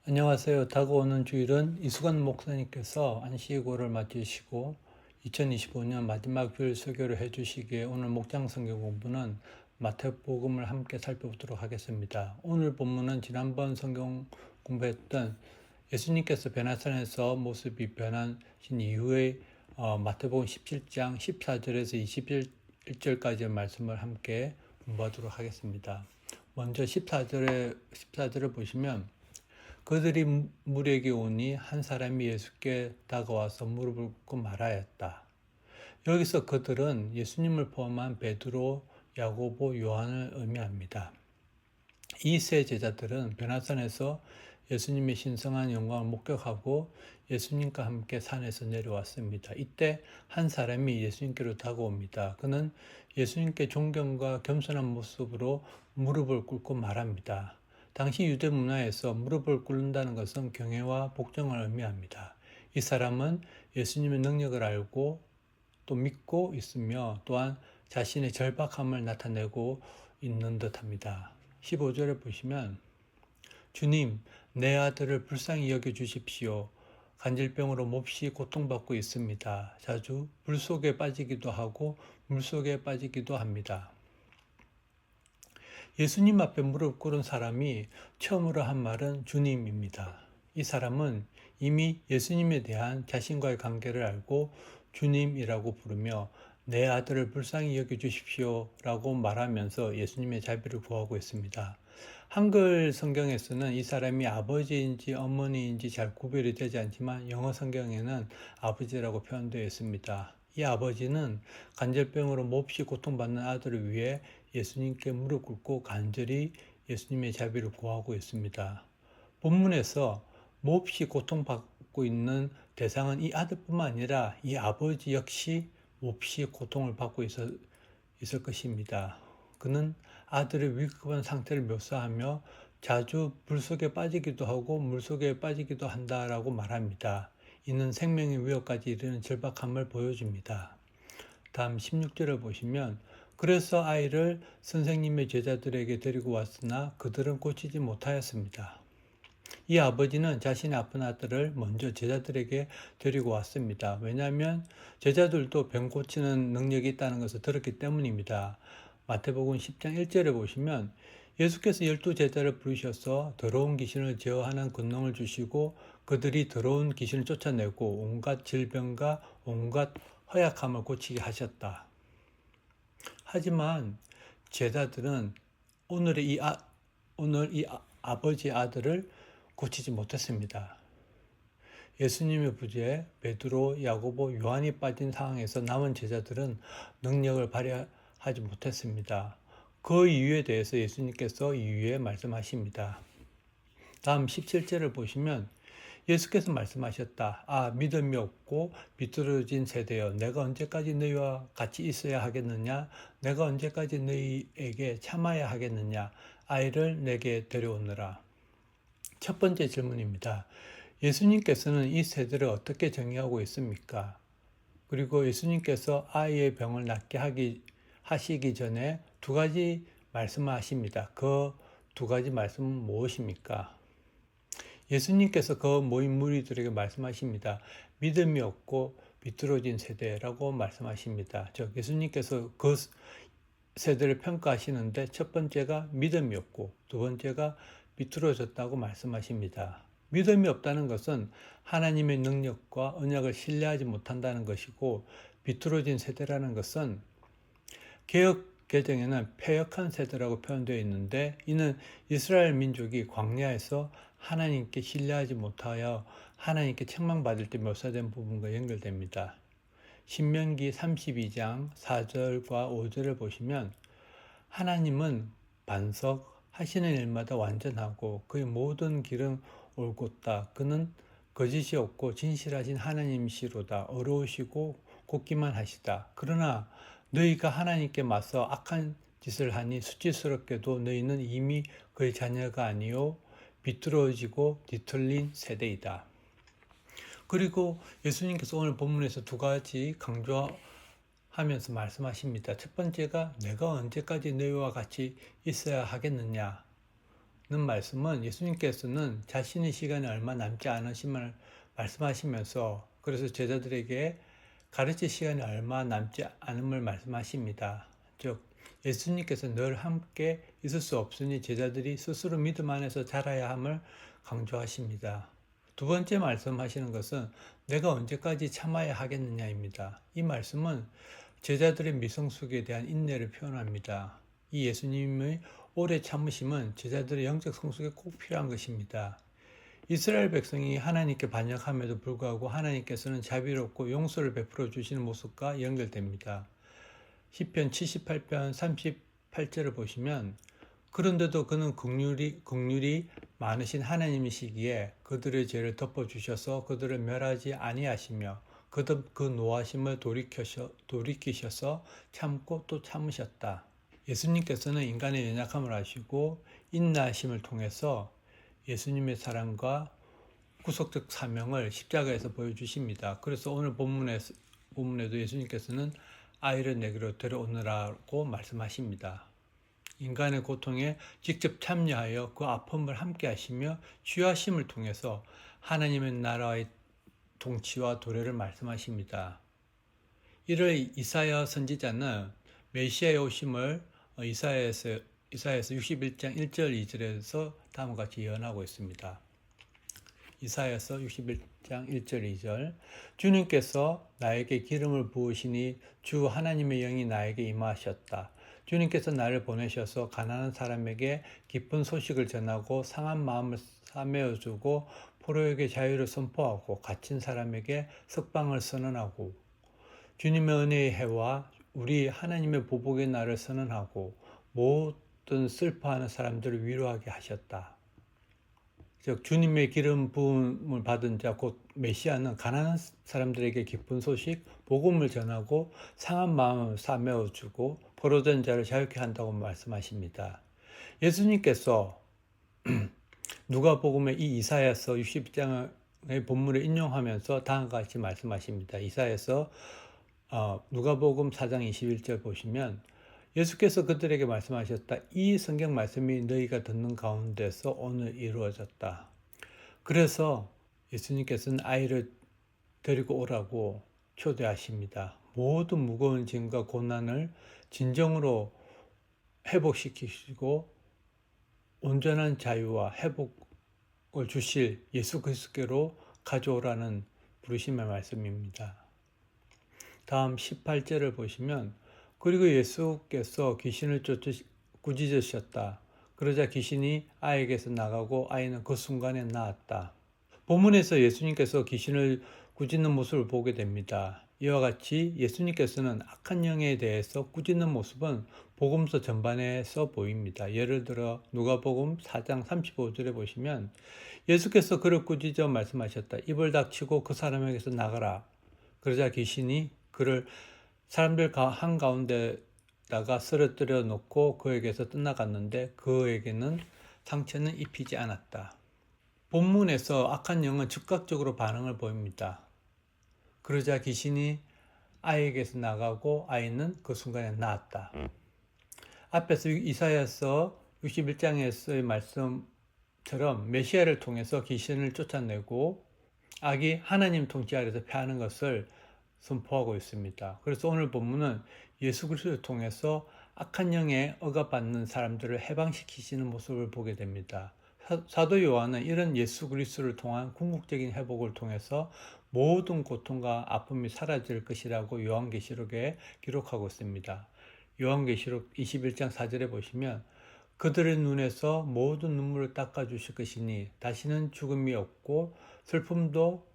안녕하세요. 다가오는 주일은 이수관 목사님께서 안식일을 맞으시고 2025년 마지막 주일 설교를 해주시기에 오늘 목장 성경 공부는 마태복음을 함께 살펴보도록 하겠습니다. 오늘 본문은 지난번 성경 공부했던 예수님께서 베나산에서 모습이 변하신 이후에 마태복음 17장 14절에서 21절까지의 말씀을 함께 공부하도록 하겠습니다. 먼저 14절을 보시면 그들이 물에게 오니 한 사람이 예수께 다가와서 무릎을 꿇고 말하였다. 여기서 그들은 예수님을 포함한 베드로, 야고보, 요한을 의미합니다. 이 세 제자들은 베나산에서 예수님의 신성한 영광을 목격하고 예수님과 함께 산에서 내려왔습니다. 이때 한 사람이 예수님께로 다가옵니다. 그는 예수님께 존경과 겸손한 모습으로 무릎을 꿇고 말합니다. 당시 유대 문화에서 무릎을 꿇는다는 것은 경외와 복종을 의미합니다. 이 사람은 예수님의 능력을 알고 또 믿고 있으며 또한 자신의 절박함을 나타내고 있는 듯합니다. 15절에 보시면 주님, 내 아들을 불쌍히 여겨 주십시오. 간질병으로 몹시 고통받고 있습니다. 자주 불 속에 빠지기도 하고 물 속에 빠지기도 합니다. 예수님 앞에 무릎 꿇은 사람이 처음으로 한 말은 주님입니다. 이 사람은 이미 예수님에 대한 자신과의 관계를 알고 주님이라고 부르며 내 아들을 불쌍히 여겨주십시오 라고 말하면서 예수님의 자비를 구하고 있습니다. 한글 성경에서는 이 사람이 아버지인지 어머니인지 잘 구별이 되지 않지만 영어 성경에는 아버지라고 표현되어 있습니다. 이 아버지는 간절병으로 몹시 고통받는 아들을 위해 예수님께 무릎 꿇고 간절히 예수님의 자비를 구하고 있습니다. 본문에서 몹시 고통받고 있는 대상은 이 아들뿐만 아니라 이 아버지 역시 몹시 고통을 받고 있을 것입니다. 그는 아들의 위급한 상태를 묘사하며 자주 불 속에 빠지기도 하고 물 속에 빠지기도 한다라고 말합니다. 이는 생명의 위협까지 이르는 절박함을 보여줍니다. 다음 16절을 보시면 그래서 아이를 선생님의 제자들에게 데리고 왔으나 그들은 고치지 못하였습니다. 이 아버지는 자신의 아픈 아들을 먼저 제자들에게 데리고 왔습니다. 왜냐하면 제자들도 병 고치는 능력이 있다는 것을 들었기 때문입니다. 마태복음 10장 1절에 보시면 예수께서 12제자를 부르셔서 더러운 귀신을 제어하는 권능을 주시고 그들이 더러운 귀신을 쫓아내고 온갖 질병과 온갖 허약함을 고치게 하셨다. 하지만 제자들은 오늘 이 아버지의 아들을 고치지 못했습니다. 예수님의 부재에 베드로, 야고보, 요한이 빠진 상황에서 남은 제자들은 능력을 발휘하지 못했습니다. 그 이유에 대해서 예수님께서 이유에 말씀하십니다. 다음 17절을 보시면 예수께서 말씀하셨다. 믿음이 없고 비뚤어진 세대여, 내가 언제까지 너희와 같이 있어야 하겠느냐? 내가 언제까지 너희에게 참아야 하겠느냐? 아이를 내게 데려오느라. 첫 번째 질문입니다. 예수님께서는 이 세대를 어떻게 정의하고 있습니까? 그리고 예수님께서 아이의 병을 낫게 하시기 전에 두 가지 말씀을 하십니다. 그 두 가지 말씀은 무엇입니까? 예수님께서 그 모인 무리들에게 말씀하십니다. 믿음이 없고 비뚤어진 세대라고 말씀하십니다. 즉 예수님께서 그 세대를 평가하시는데 첫 번째가 믿음이 없고 두 번째가 비뚤어졌다고 말씀하십니다. 믿음이 없다는 것은 하나님의 능력과 언약을 신뢰하지 못한다는 것이고 비뚤어진 세대라는 것은 개역 개정에는 패역한 세대라고 표현되어 있는데 이는 이스라엘 민족이 광야에서 하나님께 신뢰하지 못하여 하나님께 책망받을 때 묘사된 부분과 연결됩니다. 신명기 32장 4절과 5절을 보시면 하나님은 반석하시는 일마다 완전하고 그의 모든 길은 옳곧다. 그는 거짓이 없고 진실하신 하나님이시로다. 어려우시고 곱기만 하시다. 그러나 너희가 하나님께 맞서 악한 짓을 하니 수치스럽게도 너희는 이미 그의 자녀가 아니요 비뚤어지고 뒤틀린 세대이다. 그리고 예수님께서 오늘 본문에서 두 가지 강조하면서 말씀하십니다. 첫 번째가 내가 언제까지 너희와 같이 있어야 하겠느냐. 말씀은 예수님께서는 자신의 시간이 얼마 남지 않으심을 말씀하시면서 그래서 제자들에게 가르칠 시간이 얼마 남지 않음을 말씀하십니다. 즉 예수님께서 늘 함께 있을 수 없으니 제자들이 스스로 믿음 안에서 자라야 함을 강조하십니다. 두 번째 말씀하시는 것은 내가 언제까지 참아야 하겠느냐입니다. 이 말씀은 제자들의 미성숙에 대한 인내를 표현합니다. 이 예수님의 오래 참으심은 제자들의 영적 성숙에 꼭 필요한 것입니다. 이스라엘 백성이 하나님께 반역함에도 불구하고 하나님께서는 자비롭고 용서를 베풀어 주시는 모습과 연결됩니다. 시편 78편 38절을 보시면 그런데도 그는 긍휼이 많으신 하나님이시기에 그들의 죄를 덮어주셔서 그들을 멸하지 아니하시며 그 노하심을 돌이키셔서 참고 또 참으셨다. 예수님께서는 인간의 연약함을 아시고 인내하심을 통해서 예수님의 사랑과 구속적 사명을 십자가에서 보여주십니다. 그래서 오늘 본문에도 예수님께서는 아이를 내게로 데려오느라고 말씀하십니다. 인간의 고통에 직접 참여하여 그 아픔을 함께 하시며 치유하심을 통해서 하나님의 나라의 통치와 도래를 말씀하십니다. 이를 이사야 선지자는 메시아의 오심을 이사야에서 61장 1절 2절에서 다음과 같이 예언하고 있습니다. 이사야서 61장 1절 2절 주님께서 나에게 기름을 부으시니 주 하나님의 영이 나에게 임하셨다. 주님께서 나를 보내셔서 가난한 사람에게 기쁜 소식을 전하고 상한 마음을 싸매어주고 포로에게 자유를 선포하고 갇힌 사람에게 석방을 선언하고 주님의 은혜의 해와 우리 하나님의 보복의 날을 선언하고 모든 슬퍼하는 사람들을 위로하게 하셨다. 즉 주님의 기름 부음을 받은 자 곧 메시아는 가난한 사람들에게 기쁜 소식, 복음을 전하고 상한 마음을 싸매어주고 포로된 자를 자유케 한다고 말씀하십니다. 예수님께서 누가복음의 이 이사야서 60장의 본문을 인용하면서 다음과 같이 말씀하십니다. 이사야서 누가복음 4장 21절 보시면 예수께서 그들에게 말씀하셨다. 이 성경 말씀이 너희가 듣는 가운데서 오늘 이루어졌다. 그래서 예수님께서는 아이를 데리고 오라고 초대하십니다. 모든 무거운 짐과 고난을 진정으로 회복시키시고 온전한 자유와 회복을 주실 예수 그리스도께로 가져오라는 부르심의 말씀입니다. 다음 18절을 보시면 그리고 예수께서 귀신을 꾸짖으셨다. 그러자 귀신이 아이에게서 나가고 아이는 그 순간에 나았다. 본문에서 예수님께서 귀신을 꾸짖는 모습을 보게 됩니다. 이와 같이 예수님께서는 악한 영에 대해서 꾸짖는 모습은 복음서 전반에서 보입니다. 예를 들어 누가복음 4장 35절에 보시면 예수께서 그를 꾸짖어 말씀하셨다. 입을 닥치고 그 사람에게서 나가라. 그러자 귀신이 그를 사람들 한가운데다가 쓰러뜨려 놓고 그에게서 떠나갔는데 그에게는 상처는 입히지 않았다. 본문에서 악한 영은 즉각적으로 반응을 보입니다. 그러자 귀신이 아이에게서 나가고 아이는 그 순간에 나았다. 앞에서 이사야서 61장에서의 말씀처럼 메시아를 통해서 귀신을 쫓아내고 악이 하나님 통치 아래서 패하는 것을 선포하고 있습니다. 그래서 오늘 본문은 예수 그리스도를 통해서 악한 영에 억압받는 사람들을 해방시키시는 모습을 보게 됩니다. 사도 요한은 이런 예수 그리스도를 통한 궁극적인 회복을 통해서 모든 고통과 아픔이 사라질 것이라고 요한계시록에 기록하고 있습니다. 요한계시록 21장 4절에 보시면 그들의 눈에서 모든 눈물을 닦아주실 것이니 다시는 죽음이 없고 슬픔도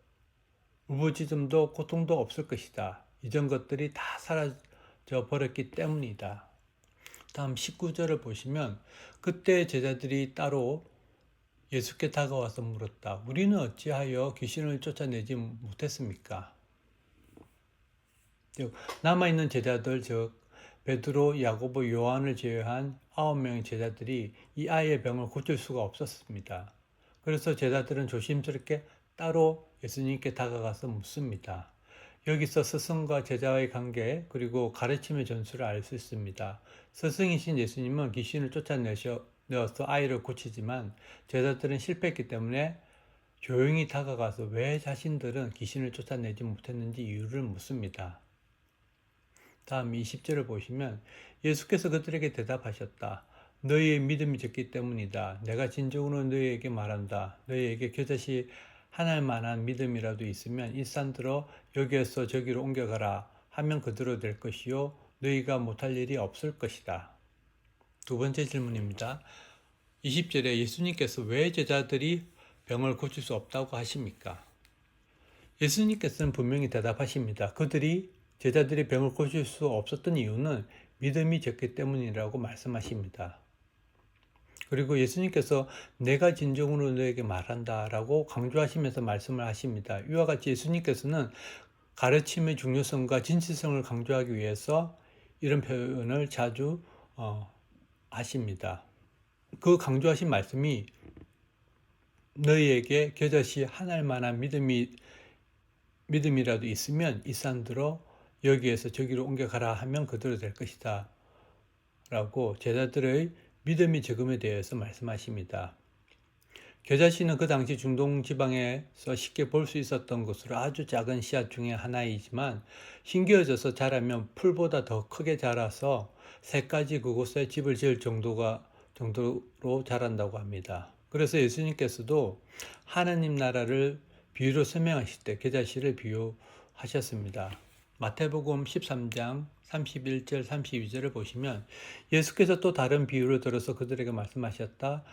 울부짖음도 고통도 없을 것이다. 이전 것들이 다 사라져 버렸기 때문이다. 다음 19절을 보시면 그때 제자들이 따로 예수께 다가와서 물었다. 우리는 어찌하여 귀신을 쫓아내지 못했습니까? 남아있는 제자들 즉 베드로, 야고보, 요한을 제외한 9명의 제자들이 이 아이의 병을 고칠 수가 없었습니다. 그래서 제자들은 조심스럽게 따로 예수님께 다가가서 묻습니다. 여기서 스승과 제자와의 관계 그리고 가르침의 전술을 알 수 있습니다. 스승이신 예수님은 귀신을 넣어서 아이를 고치지만 제자들은 실패했기 때문에 조용히 다가가서 왜 자신들은 귀신을 쫓아내지 못했는지 이유를 묻습니다. 다음 20절을 보시면 예수께서 그들에게 대답하셨다. 너희의 믿음이 적기 때문이다. 내가 진정으로 너희에게 말한다. 너희에게 겨자씨 하나일 만한 믿음이라도 있으면 이 산들어 여기에서 저기로 옮겨가라 하면 그대로 될 것이요 너희가 못할 일이 없을 것이다. 두 번째 질문입니다. 20절에 예수님께서 왜 제자들이 병을 고칠 수 없다고 하십니까? 예수님께서는 분명히 대답하십니다. 제자들이 병을 고칠 수 없었던 이유는 믿음이 적기 때문이라고 말씀하십니다. 그리고 예수님께서 내가 진정으로 너에게 말한다 라고 강조하시면서 말씀을 하십니다. 이와 같이 예수님께서는 가르침의 중요성과 진실성을 강조하기 위해서 이런 표현을 자주 하십니다. 그 강조하신 말씀이 너희에게 겨자씨 하나일 만한 믿음이라도 있으면 이 산들어 여기에서 저기로 옮겨가라 하면 그대로 될 것이다 라고 제자들의 믿음이 적음에 대해서 말씀하십니다. 겨자씨는 그 당시 중동 지방에서 쉽게 볼 수 있었던 것으로 아주 작은 씨앗 중에 하나이지만 힘겨워져서 자라면 풀보다 더 크게 자라서 새까지 그곳에 집을 지을 정도로 자란다고 합니다. 그래서 예수님께서도 하나님 나라를 비유로 설명하실 때 겨자씨를 비유하셨습니다. 마태복음 13장 31절 32절을 보시면 예수께서 또 다른 비유를 들어서 그들에게 말씀하셨다.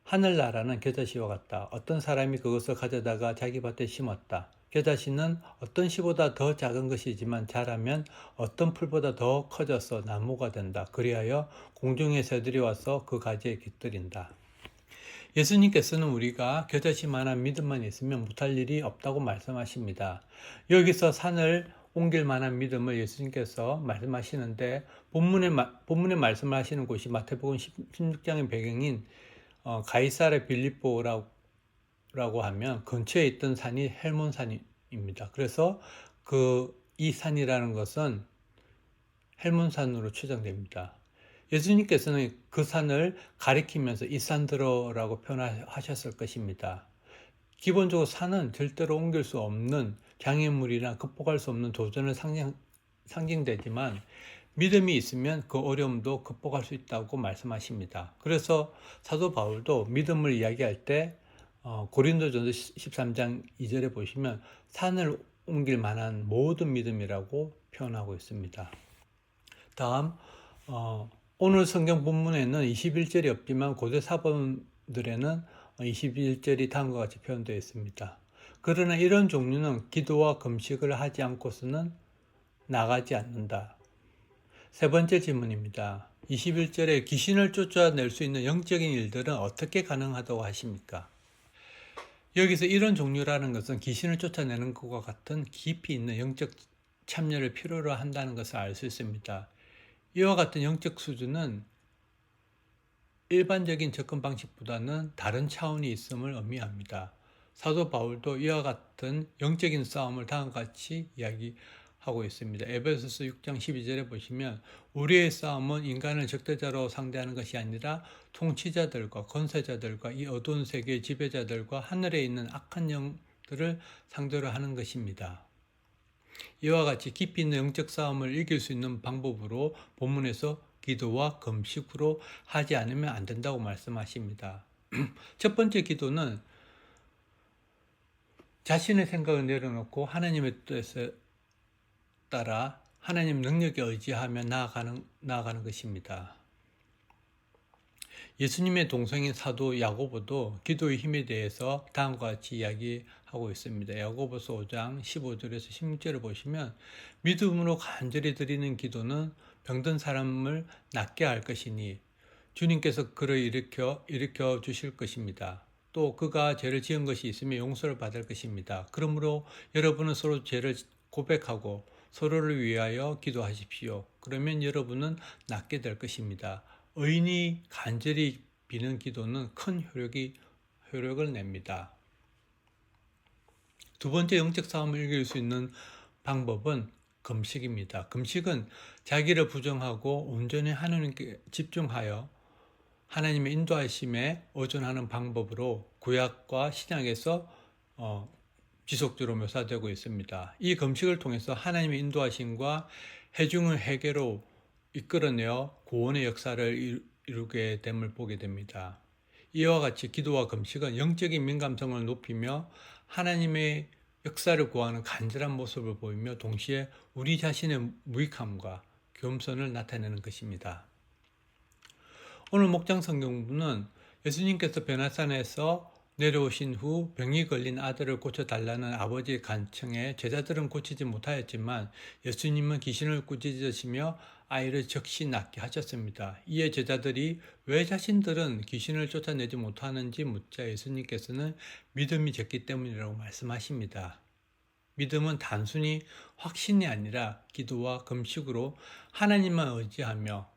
하늘나라는 겨자씨와 같다. 어떤 사람이 그것을 가져다가 자기 밭에 심었다. 겨자씨는 어떤 씨보다 더 작은 것이지만 자라면 어떤 풀보다 더 커져서 나무가 된다. 그리하여 공중의 새들이 와서 그 가지에 깃들인다. 예수님께서는 우리가 겨자씨만한 믿음만 있으면 못할 일이 없다고 말씀하십니다. 여기서 산을 옮길 만한 믿음을 예수님께서 말씀하시는데 본문의 말씀을 하시는 곳이 마태복음 16장의 배경인 가이사랴 빌립보라고 하면 근처에 있던 산이 헬몬산입니다. 그래서 이 산이라는 것은 헬몬산으로 추정됩니다. 예수님께서는 그 산을 가리키면서 이 산들어라고 표현하셨을 것입니다. 기본적으로 산은 절대로 옮길 수 없는 장애물이나 극복할 수 없는 도전을 상징되지만 믿음이 있으면 그 어려움도 극복할 수 있다고 말씀하십니다. 그래서 사도 바울도 믿음을 이야기할 때 고린도전서 13장 2절에 보시면 산을 옮길 만한 모든 믿음이라고 표현하고 있습니다. 다음 오늘 성경 본문에는 21절이 없지만 고대 사본들에는 21절이 다음과 같이 표현되어 있습니다. 그러나 이런 종류는 기도와 금식을 하지 않고서는 나가지 않는다. 세 번째 질문입니다. 21절에 귀신을 쫓아낼 수 있는 영적인 일들은 어떻게 가능하다고 하십니까? 여기서 이런 종류라는 것은 귀신을 쫓아내는 것과 같은 깊이 있는 영적 참여를 필요로 한다는 것을 알 수 있습니다. 이와 같은 영적 수준은 일반적인 접근 방식보다는 다른 차원이 있음을 의미합니다. 사도 바울도 이와 같은 영적인 싸움을 다음과 같이 이야기하고 있습니다. 에베소서 6장 12절에 보시면 우리의 싸움은 인간을 적대자로 상대하는 것이 아니라 통치자들과 권세자들과 이 어두운 세계의 지배자들과 하늘에 있는 악한 영들을 상대로 하는 것입니다. 이와 같이 깊이 있는 영적 싸움을 이길 수 있는 방법으로 본문에서 기도와 금식으로 하지 않으면 안 된다고 말씀하십니다. 첫 번째 기도는 자신의 생각을 내려놓고 하나님의 뜻에 따라 하나님 능력에 의지하며 나아가는 것입니다. 예수님의 동생인 사도 야고보도 기도의 힘에 대해서 다음과 같이 이야기하고 있습니다. 야고보서 5장 15절에서 16절을 보시면 믿음으로 간절히 드리는 기도는 병든 사람을 낫게 할 것이니 주님께서 그를 일으켜 주실 것입니다. 또 그가 죄를 지은 것이 있으면 용서를 받을 것입니다. 그러므로 여러분은 서로 죄를 고백하고 서로를 위하여 기도하십시오. 그러면 여러분은 낫게 될 것입니다. 의인이 간절히 비는 기도는 큰 효력을 냅니다. 두 번째 영적 싸움을 이길 수 있는 방법은 금식입니다. 금식은 자기를 부정하고 온전히 하나님께 집중하여 하나님의 인도하심에 의존하는 방법으로 구약과 신약에서 지속적으로 묘사되고 있습니다. 이 금식을 통해서 하나님의 인도하심과 해중의 회개로 이끌어내어 구원의 역사를 이루게 됨을 보게 됩니다. 이와 같이 기도와 금식은 영적인 민감성을 높이며 하나님의 역사를 구하는 간절한 모습을 보이며 동시에 우리 자신의 무익함과 겸손을 나타내는 것입니다. 오늘 목장 성경부는 예수님께서 베나산에서 내려오신 후 병이 걸린 아들을 고쳐달라는 아버지의 간청에 제자들은 고치지 못하였지만 예수님은 귀신을 꾸짖으시며 아이를 즉시 낫게 하셨습니다. 이에 제자들이 왜 자신들은 귀신을 쫓아내지 못하는지 묻자 예수님께서는 믿음이 적기 때문이라고 말씀하십니다. 믿음은 단순히 확신이 아니라 기도와 금식으로 하나님만 의지하며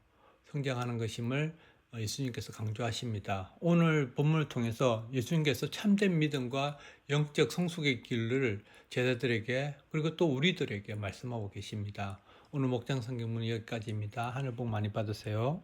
성장하는 것임을 예수님께서 강조하십니다. 오늘 본문을 통해서 예수님께서 참된 믿음과 영적 성숙의 길을 제자들에게 그리고 또 우리들에게 말씀하고 계십니다. 오늘 목장 성경문은 여기까지입니다. 하늘 복 많이 받으세요.